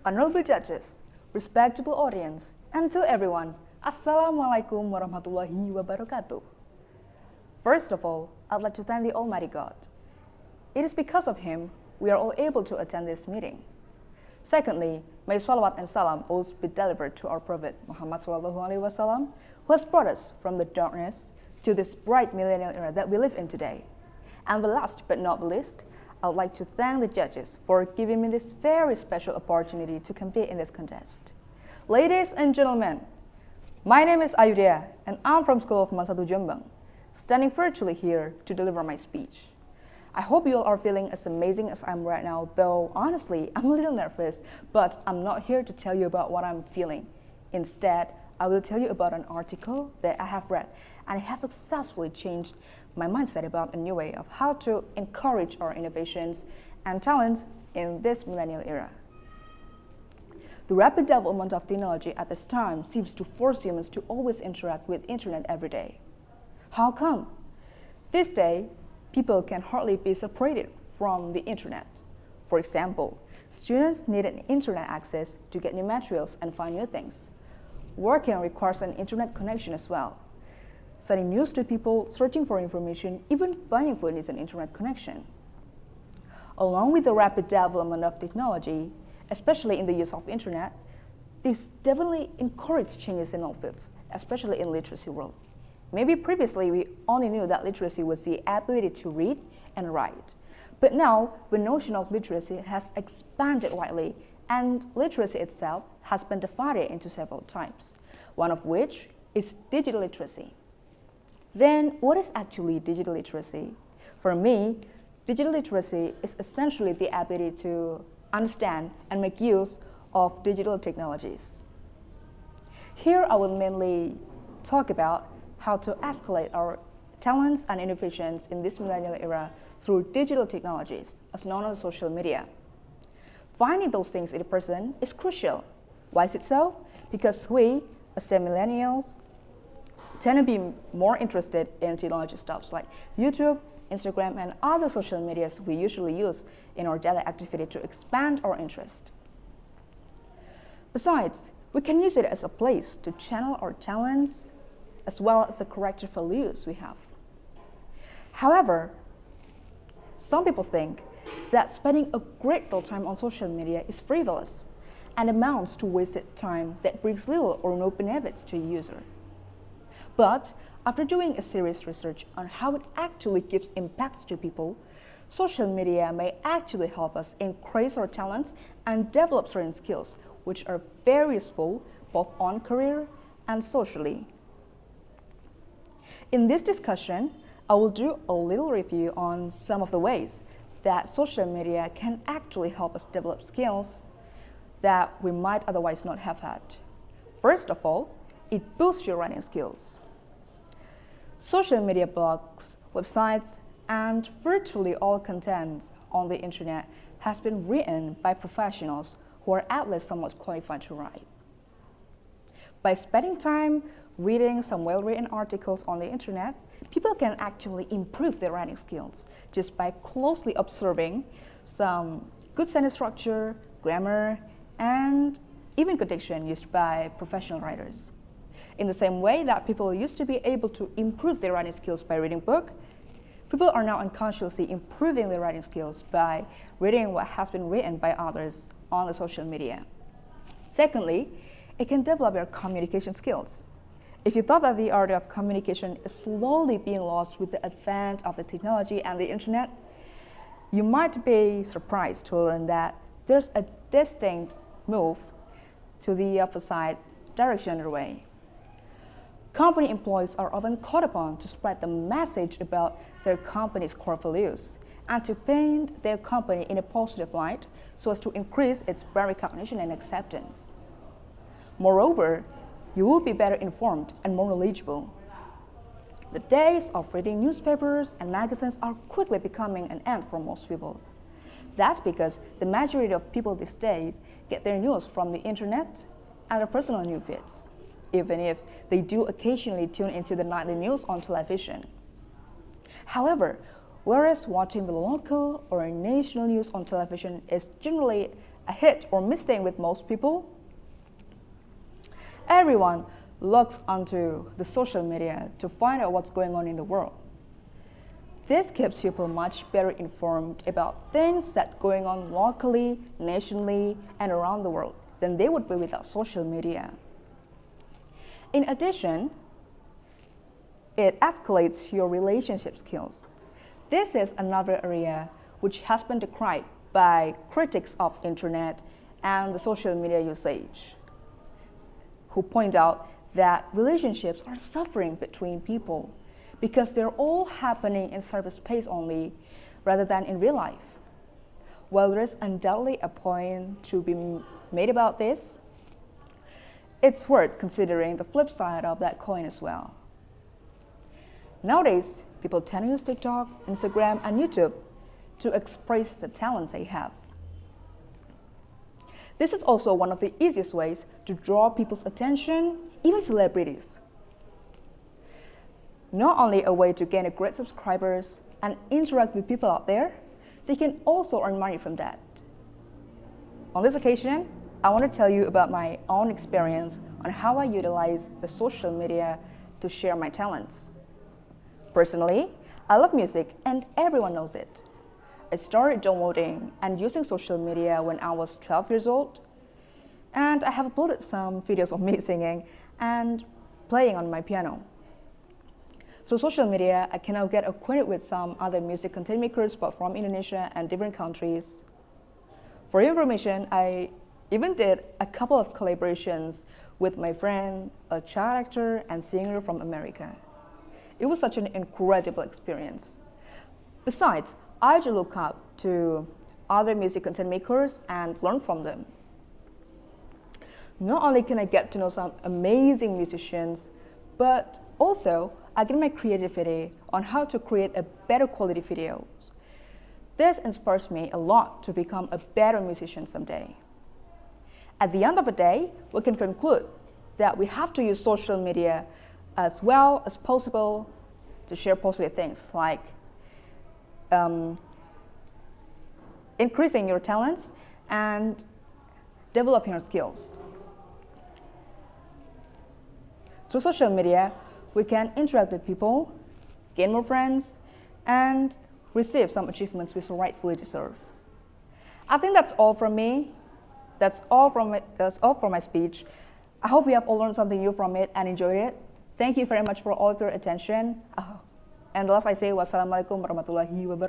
honorable judges, respectable audience, and to everyone, Assalamualaikum warahmatullahi wabarakatuh. First of all, I'd like to thank the Almighty God. It is because of Him we are all able to attend this meeting. Secondly, may salawat and salam always be delivered to our Prophet Muhammad SAW, who has brought us from the darkness to this bright millennial era that we live in today. And the last but not least, I would like to thank the judges for giving me this very special opportunity to compete in this contest. Ladies and gentlemen, my name is Ayudia, and I'm from School of Mansatu Jombang, standing virtually here to deliver my speech. I hope you all are feeling as amazing as I'm right now, though honestly, I'm a little nervous, but I'm not here to tell you about what I'm feeling. Instead, I will tell you about an article that I have read, and it has successfully changed my mindset about a new way of how to encourage our innovations and talents in this millennial era. The rapid development of technology at this time seems to force humans to always interact with internet every day. How come? This day, people can hardly be separated from the internet. For example, students need an internet access to get new materials and find new things. Working requires an internet connection as well. Sending news to people, searching for information, even buying food needs an internet connection. Along with the rapid development of technology, especially in the use of internet, this definitely encourages changes in all fields, especially in literacy world. Maybe previously we only knew that literacy was the ability to read and write. But now the notion of literacy has expanded widely, and literacy itself has been divided into several types, one of which is digital literacy. Then what is actually digital literacy? For me, digital literacy is essentially the ability to understand and make use of digital technologies. Here I will mainly talk about how to escalate our talents and innovations in this millennial era through digital technologies, as known as social media. Finding those things in a person is crucial. Why is it so? Because we, as millennials, tend to be more interested in technology stuff like YouTube, Instagram, and other social medias we usually use in our daily activity to expand our interest. Besides, we can use it as a place to channel our talents as well as the corrective values we have. However, some people think that spending a great deal of time on social media is frivolous and amounts to wasted time that brings little or no benefits to a user. But after doing a serious research on how it actually gives impacts to people, social media may actually help us increase our talents and develop certain skills which are very useful both on career and socially. In this discussion, I will do a little review on some of the ways that social media can actually help us develop skills that we might otherwise not have had. First of all, it boosts your writing skills. Social media blogs, websites, and virtually all content on the internet has been written by professionals who are at least somewhat qualified to write. By spending time reading some well-written articles on the internet, people can actually improve their writing skills just by closely observing some good sentence structure, grammar, and even good diction used by professional writers. In the same way that people used to be able to improve their writing skills by reading books, people are now unconsciously improving their writing skills by reading what has been written by others on the social media. Secondly, it can develop your communication skills. If you thought that the art of communication is slowly being lost with the advent of the technology and the internet, you might be surprised to learn that there's a distinct move to the opposite direction underway. Company employees are often called upon to spread the message about their company's core values and to paint their company in a positive light so as to increase its brand recognition and acceptance. Moreover, you will be better informed and more knowledgeable. The days of reading newspapers and magazines are quickly becoming an end for most people. That's because the majority of people these days get their news from the internet and their personal news feeds, even if they do occasionally tune into the nightly news on television. However, whereas watching the local or national news on television is generally a hit or mistake with most people? Everyone logs onto the social media to find out what's going on in the world. This keeps people much better informed about things that are going on locally, nationally, and around the world than they would be without social media. In addition, it escalates your relationship skills. This is another area which has been decried by critics of internet and the social media usage, who point out that relationships are suffering between people because they're all happening in cyberspace only rather than in real life. While there is undoubtedly a point to be made about this, it's worth considering the flip side of that coin as well. Nowadays, people tend to use TikTok, Instagram, and YouTube to express the talents they have. This is also one of the easiest ways to draw people's attention, even celebrities. Not only a way to gain a great subscribers and interact with people out there, they can also earn money from that. On this occasion, I want to tell you about my own experience on how I utilize the social media to share my talents. Personally, I love music and everyone knows it. I started downloading and using social media when I was 12 years old, and I have uploaded some videos of me singing and playing on my piano. Through social media, I can now get acquainted with some other music content makers both from Indonesia and different countries. For your information, I even did a couple of collaborations with my friend, a child actor and singer from America. It was such an incredible experience. Besides, I do look up to other music content makers and learn from them. Not only can I get to know some amazing musicians, but also I get my creativity on how to create a better quality videos. This inspires me a lot to become a better musician someday. At the end of the day, we can conclude that we have to use social media as well as possible to share positive things like increasing your talents and developing your skills. Through social media, we can interact with people, gain more friends, and receive some achievements we so rightfully deserve. I think that's all from me. That's all from my speech. I hope you have all learned something new from it and enjoyed it. Thank you very much for all of your attention. And last I say, wassalamualaikum warahmatullahi wabarakatuh.